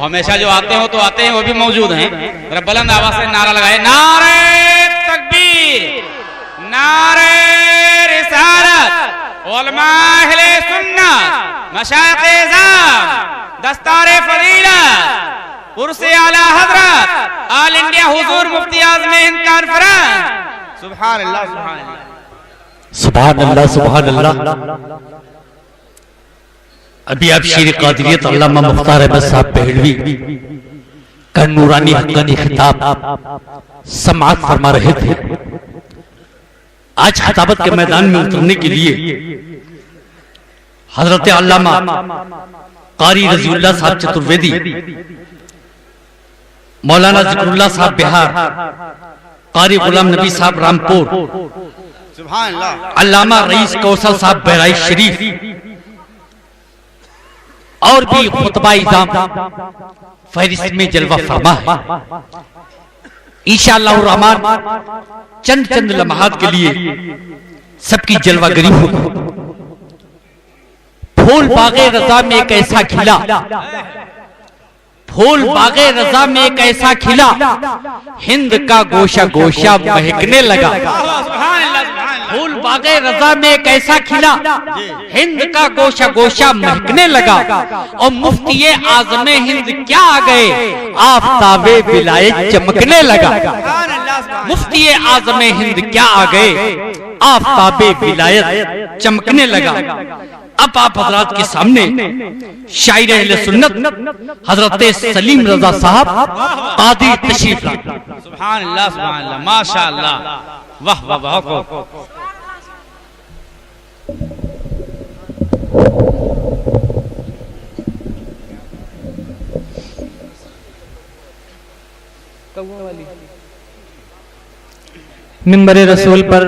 हमेशा जो आते हो तो आते हैं, वो भी मौजूद हैं। जरा बुलंद आवाज से नारा लगाए, नारे तकबीर, नारे रिसालत, उलमा अहले सुन्नत, मशाइख इज़ाम, दस्तारे फजीलत, उर्से आला हजरत, ऑल इंडिया हुजूर मुफ्ती आज़म हिंद कॉन्फ्रेंस। सुभान अल्लाह, सुभान अल्लाह, सुभान अल्लाह, सुभान अल्लाह। अभी आप शेर कादरियत अल्लामा मुख्तार अहमद साहब पहलवी का नूरानी हक्कानी खिताब समाअत फरमा रहे थे। आज खिताबत के मैदान में उतरने के लिए हजरत अल्लामा कारी रज़ीउल्लाह साहब चतुर्वेदी, मौलाना ज़िक्रुल्लाह साहब बिहार, कारी गुलाम नबी साहब रामपुर, सुभान अल्लाह, अल्लामा रईस कौसर साहब बहराइच शरीफ और भी खुतबा इज़ाम फहरिस्त में जलवा फरमा है। इंशाअल्लाह रहमान चंद लम्हात के लिए सबकी जलवागरी होगी। फूल बागे रज़ा में एक ऐसा खिला, फूल बागे रज़ा में एक ऐसा खिला, हिंद का गोशा गोशा महकने लगा। फूल बागे रज़ा में एक ऐसा खिला, हिंद का गोशा गोशा महकने लगा। और मुफ्ती आज़म हिंद क्या आ गए, आफ़ताबे विलायत चमकने लगा। मुफ्ती आज़म हिंद क्या आ गए, आफ़ताबे विलायत चमकने लगा। अब आप हजरात के सामने शायर अहले सुन्नत हजरत सलीम रजा साहब कादी तशरीफ लाए। सुभान अल्लाह, सुभान अल्लाह, माशाअल्लाह, वाह वाह वाह। मिंबर रसूल पर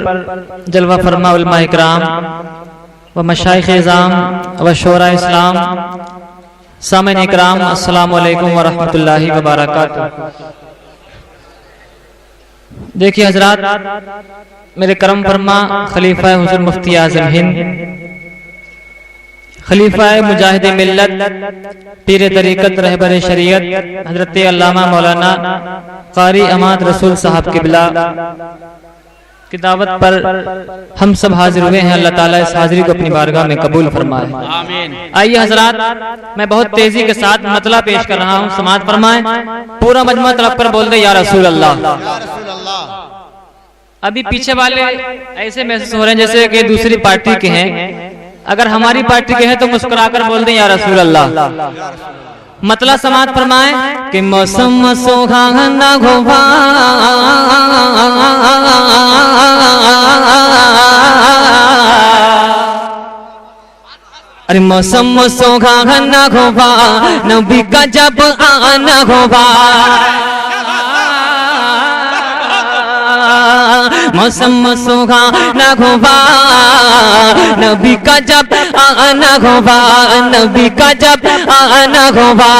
जलवा फरमा उलमा इकराम व मशाइख इज़ाम व शोरा इस्लाम, सामईन इकराम, अस्सलामु अलैकुम व रहमतुल्लाहि व बरकातुहू। देखिए हजरात, मेरे करम फरमा खलीफा हुज़ूर मुफ्ती आज़म हिंद, खलीफा मुजाहिद मिल्लत, पीर तरीक़त, रहबर शरीयत हजरत अल्लामा मौलाना कारी अमाद रसूल साहब क़िबला की दावत पर हम सब हाजिर हुए हैं। अल्लाह ताला इस हाजिरी को अपनी बारगाह में कबूल फरमाए, आमीन। आइए हजरात, मैं बहुत तेजी के साथ मतला पेश कर रहा हूँ, समाअत फरमाएं। पूरा मजमा तरफ कर बोल दे या रसूल अल्लाह। अभी पीछे वाले ऐसे महसूस हो रहे हैं जैसे कि दूसरी पार्टी के हैं। अगर हमारी पार्टी के हैं तो मुस्कुराकर बोल दें या रसूल अल्लाह। मतला समाअत फरमाए कि मौसम सुहाना होगा, अरे मौसम सुहाना होगा, नबी का जब आना होगा। मौसम सुहाना होगा, नबी का जब आना होगा, नबी का जब आना होगा।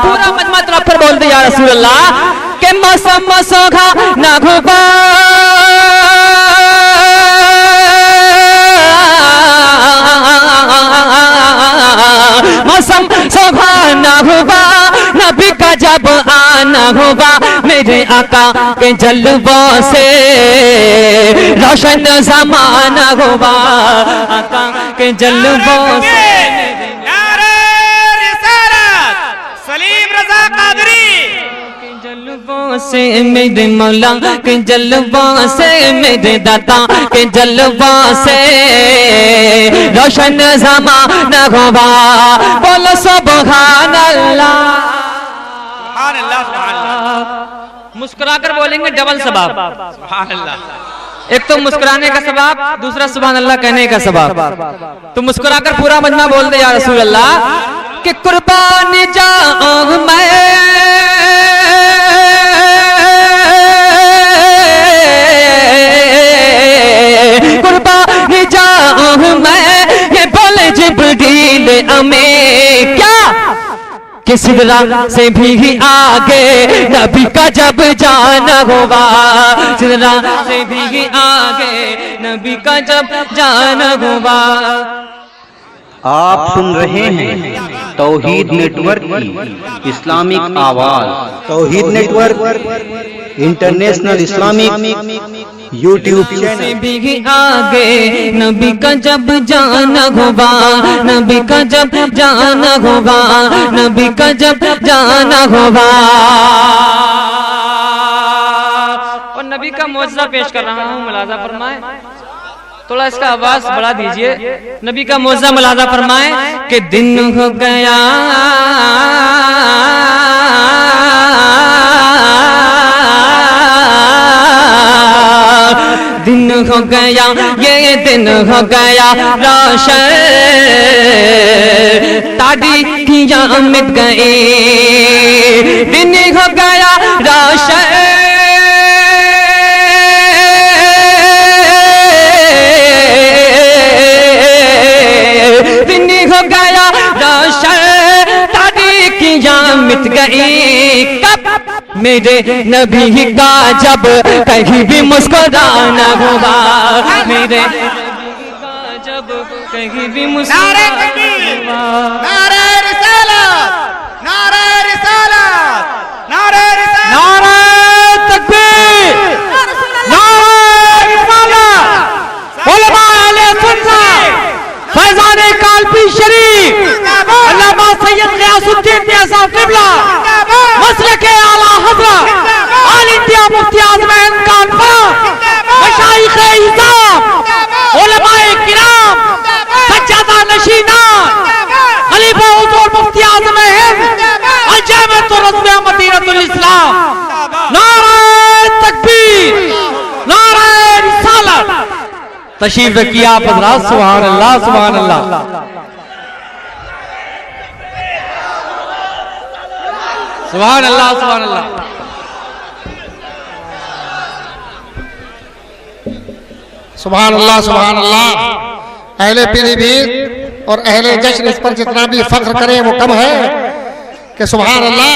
पूरा मजमा तरफ पर बोल दे या रसूल अल्लाह के मौसम सुहाना होगा, मौसम सुहाना होगा, नबी का जब आना होगा। मेरे आका के जलवों से रोशन ज़माना होगा, आका के जलवों से। नारे रिसालत, सलीम रजा कादरी। के जलवों से मेरे मौला, के जलवों से मेरे दाता, के जलवों से रोशन ज़माना होगा। बोलो सुभान अल्लाह, सुभान अल्लाह, सुभान अल्लाह। मुस्कुराकर बोलेंगे डबल सवाब। सुभान अल्लाह। एक तो मुस्कुराने का सवाब, दूसरा सुभान अल्लाह कहने का सवाब। तो मुस्कुराकर पूरा मजमा बोल दे या रसूल अल्लाह कि कुर्बान जाऊं मैं, कुर्बान जाऊं मैं, ये बोले जिब्रील हमें क्या कि सिदरा से भी आगे नबी का जब जाना होगा, सिदरा से भी आगे नबी का जब जाना होगा। आप सुन रहे हैं तौहीद नेटवर्क की इस्लामिक आवाज। Tauheed Network International Islamic YouTube channel. भी आगे नबी का जब जाना होगा, नबी का जब जाना होगा, नबी का जब जाना होगा। और नबी का मौजज़ा पेश कर रहा हूँ, मुलाजा फरमाए। थोड़ा इसका आवाज बढ़ा दीजिए। नबी का मौजज़ा मुलाजा फरमाए कि दिन हो गया दिन हो गया, ये दिन हो गया रोशन, तारीखियां मिट गई। दिन हो गया रोशन, दिन हो गया रोशन, तारीखियां मिट गई। कब? मेरे नबी का जब कहीं भी मुस्कुराना होगा, मेरे नबी का जब कहीं भी मुस्कुराना होगा। नारे रिसालत, नारे रिसालत, नारे रिसालत, नारे तकबीर, नारे रिसालत। उलमा अहले सुन्नत, फैज़ान कालपी शरीफ, अल्लामा सैयद ग़ियासुद्दीन मियां क़िबला, मसलके आला हज़रत ऑल इंडिया मुफ्ती आज़म हिंद कॉन्फ्रेंस, मशाइख़े इज़ाम, उलमाए किराम, सज्जादा नशीनान, खलीफा हुज़ूर मुफ्ती आज़म हिंद, अल जामिअतुर रज़विया मदीनतुल इस्लाम। नारे तकबीर, नारे रिसालत। तशरीफ रखिए आप हज़रात। सुभान अल्लाह, सुभान अल्लाह, सुभान अल्लाह, सुभान अल्लाह। सुभान अल्लाह, सुभान अल्लाह। अहले पीलीभीत और अहले जश्न इस पर जितना भी फख्र करें वो कम है कि सुभान अल्लाह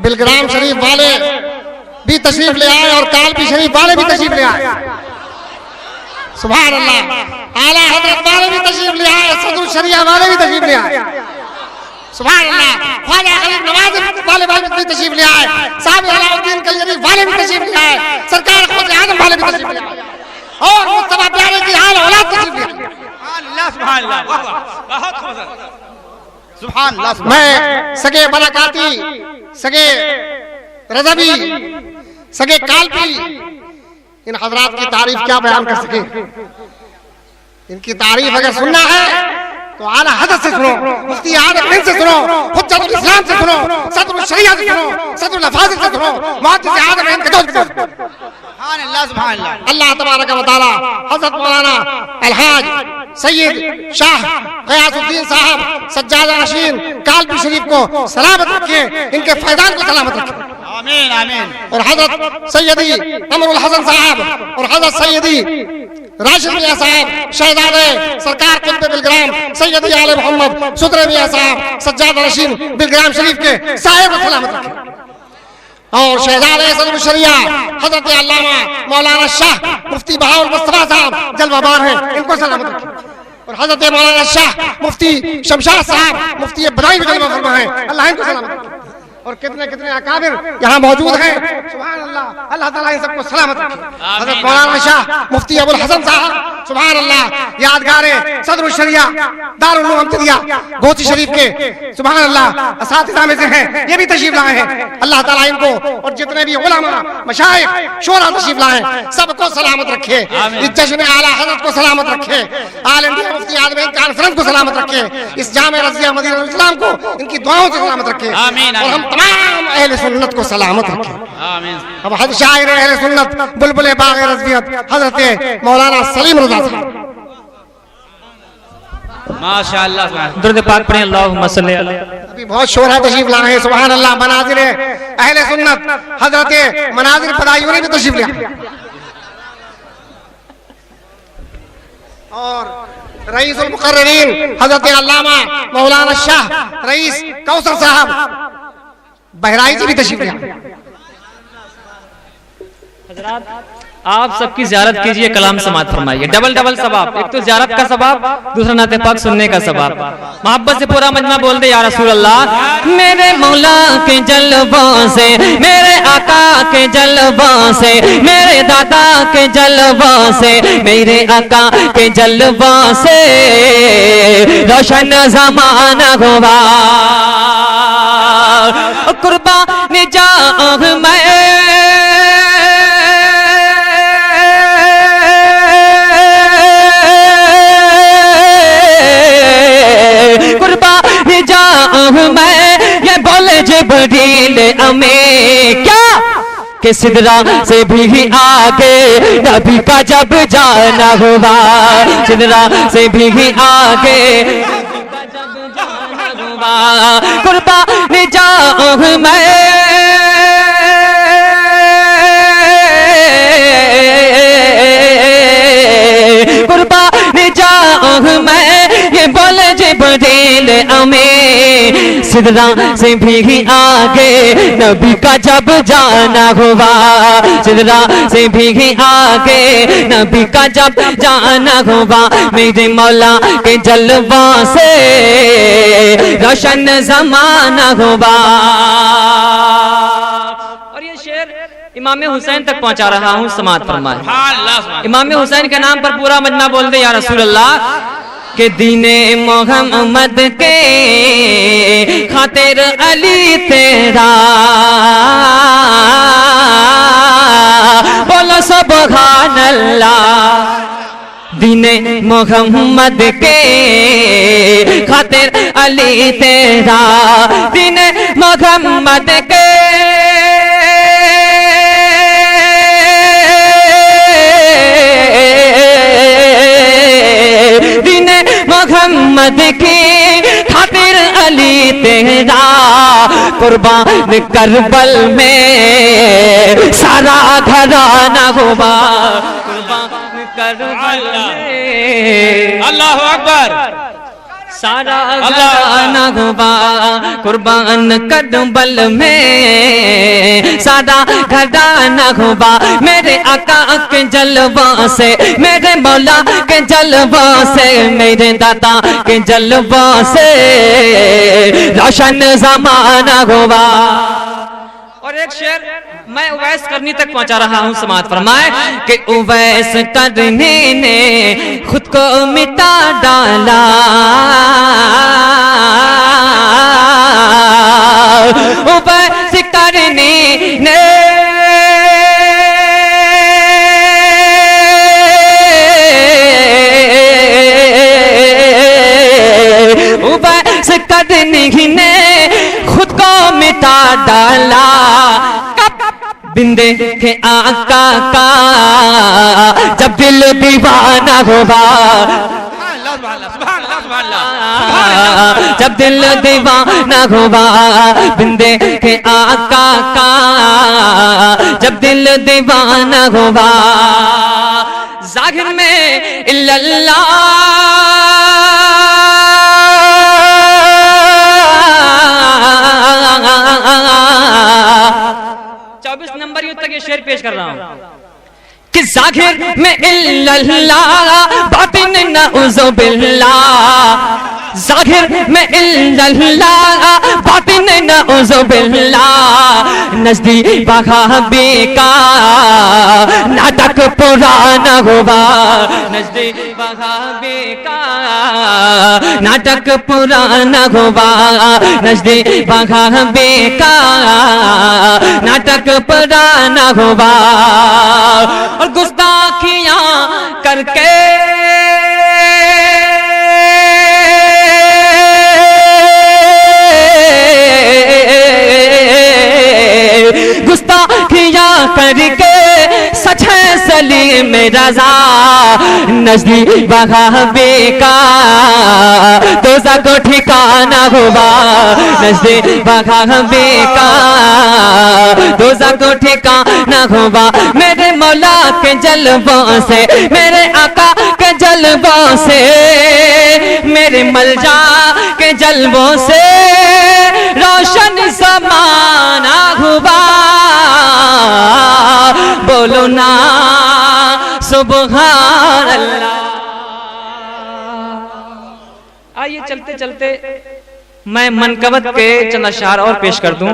बिलग्राम शरीफ वाले भी तशरीफ ले आए और कालपी शरीफ वाले भी तशरीफ ले आए। सुभान अल्लाह। आला हजरत वाले भी तशरीफ ले आए, सदरुल शरिया वाले भी तशरीफ ले आए। सुभान अल्लाह। ख्वाजा गरीब नवाज वाले भी तशरीफ ले आए, साहब अलाउद्दीन कलगरी वाले भी तशरीफ ले आए, सरकार ख्वाजा आजम वाले भी तशरीफ ले आए, और मुस्तफा प्यारे की हाल औलाद तशरीफ ले आए। सुभान अल्लाह, वाह वाह, बहुत खूबसूरत। सुभान अल्लाह। मैं सगे बरकाती, सगे रज़वी, सगे कालपी, इन हजरात की तारीफ क्या बयान कर सके। इनकी तारीफ अगर सुनना है तो आला हज़रत से सुनो, मुफ्ती आज़म हिंद से सुनो, हुज्जतुल इस्लाम से सुनो, सदरुल शरिया से सुनो, सदरुल अफाज़िल से सुनो, मुहद्दिस आज़म हिंद के दोस्त से सुनो। सुभान अल्लाह, सुभान अल्लाह। अल्लाह तबारक व तआला हज़रत मौलाना अलहाज सैयद शाह ग़ियासुद्दीन साहब सज्जादा नशीन कालपी शरीफ को सलामत रखे, इनके फैज़ान को सलामत रखे। आमीन, आमीन। और हज़रत सैयदी अमरुल हसन साहब और हज़रत सैयदी राशिद मियां साहब शहजादे सरकार कुतुब बिलग्राम सैयदी आले मोहम्मद सुदरे मियां साहब सज्जादा नशीन बिलग्राम शरीफ के साहिब को सलामत रखे। और शहजादे सदरुल शरिया हज़रत अल्लामा मौलाना शाह मुफ्ती बहाउल मुस्तफा साहब जलवाबार हैं, इनको सलामत रखे। और हज़रत मौलाना शाह मुफ्ती शमशाद साहब मुफ्ती बदाई जलवा फरमा हैं, अल्लाह इनको सलामत रखे। और कितने कितने अकाबिर यहाँ मौजूद हैं। सुभान अल्लाह, अल्लाह ताला इन सबको सलामत रखे। हज़रत मौलाना शाह मुफ्ती अबुल हसन साहब सुभान अल्लाह यादगारे सदरुल शरिया दारुल उलूम अमजदिया गोची शरीफ के सुभान अल्लाह असातिज़ा में से हैं, ये भी तशरीफ लाए हैं। अल्लाह ताला इनको और जितने भी उलमा मशाइख शोरा तशरीफ लाए सबको सलामत रखे। इस जश्न आला हज़रत को सलामत रखे, आल इंडिया मुफ्ती आज़म हिंद कॉन्फ्रेंस को सलामत रखे, इस जामे रज़िया मदीनतुल इस्लाम को इनकी दुआओं से सलामत रखे। और हम तमाम अहले सुन्नत को सलामत रखे। आमीन। अब हद शायर अहले सुन्नत बुलबुल बाग़ रज़वियत हज़रत मौलाना सलीम रज़ा साहब माशाअल्लाह। दुरूद पाक पढ़ें, अल्लाहुम्मा सल्ली अला। अभी बहुत शोर है, तशरीफ लाए हैं। सुभान अल्लाह। मनाजिर अहले सुन्नत हज़रत मनाजिर बदायूनी भी तशरीफ ले आए। और रईसुल मुक़र्रिरीन हज़रत अल्लामा मौलाना शाह रईस कौसर साहब बहराइच भी तशरीफ ले आए। हजरात आप सबकी ज़ियारत कीजिए, कलाम समात फरमाइए, डबल डबल सवाब, एक तो ज़ियारत का सवाब, दूसरा नाते पाक सुनने का सवाब। मोहब्बत से पूरा मजमा बोल दे या रसूल अल्लाह। मेरे मौला के जलवों से, मेरे आका के जलवों से, मेरे दादा के जलवों से, मेरे आका के जलवों से रोशन ज़माना हुआ। कुर्बान जाऊं मैं मैं, ये बोले जिब्रील अमें क्या कि सिदरा से भी आगे नबी का जब जाना हुआ, सिदरा से भी आगे कुर्बान जाऊं मैं, कुर्बान जाऊं मैं, ये बोले जिब्रील अमें सिदरा से भी आगे नबी का जब जाना हुआ, सिदरा से भी आगे नबी का जब जाना हुआ। मेरे मौला के जलवा से रोशन ज़माना हुआ। और ये शेर इमाम हुसैन तक पहुंचा रहा हूं, समात फरमाए। इमाम हुसैन के नाम पर पूरा मजमा बोल दे या रसूल अल्लाह। के दीने मोहम्मद के खातिर अली तेरा, बोलो सुभान अल्लाह। दीने मोहम्मद के खातिर अली तेरा, दीने मोहम्मद के मोहम्मद की खातिर अली तेरा, कुर्बान करबल में सारा घराना हुआ, कुर्बान करबल में अल्लाह अकबर, सारा घराना हुआ, कुर्बान करबल में सारा घराना हुआ। मेरे आका के जलवा से, मेरे मौला के जलवा से, मेरे दादा के जलवा से रोशन ज़माना हुआ। और एक शेर मैं उवैस करनी तक पहुंचा रहा हूं, समात फरमाए कि उवैस करने ने खुद को मिटा डाला, उवैस करने ने उवैस करने ने खुद को मिटा डाला। बिंदे के आका का जब दिल दीवाना होगा, जब दिल दीवाना होगा, बिंदे के आका का जब दिल दीवाना होगा। ज़ाहिर में इल्लल्लाह 24 नंबर युद्ध तक ये शेर पेश कर रहा हूं कि ज़ाहिर में इल्लल्लाह बातिन नऊज़ु बिल्लाह, ज़ाहिर में इल्लल्लाह बातिन नऊज़ु बिल्लाह। नज़दीक वहाबी का नाटक पुराना हुआ, नज़दीक वहाबी का नाटक पुराना हुआ, नज़दीक वहाबी का नाटक पुराना हुआ। और गुस्ताखियां करके गुस्ताखियां करके सच है सलीम रज़ा, नज़दीक वहाबी का दोज़ख को ठिकाना हुआ, नज़दीक वहाबी का दोज़ख को ठिकाना हुआ। मेरे मौला के जलवों से, मेरे आका के जलवों से, मेरे मलजा के जलवों से रोशन ज़माना हुआ। बोलो ना सुबहान अल्लाह। आइए चलते चलते मैं मनकबत के चंद अशआर और पेश कर दूं।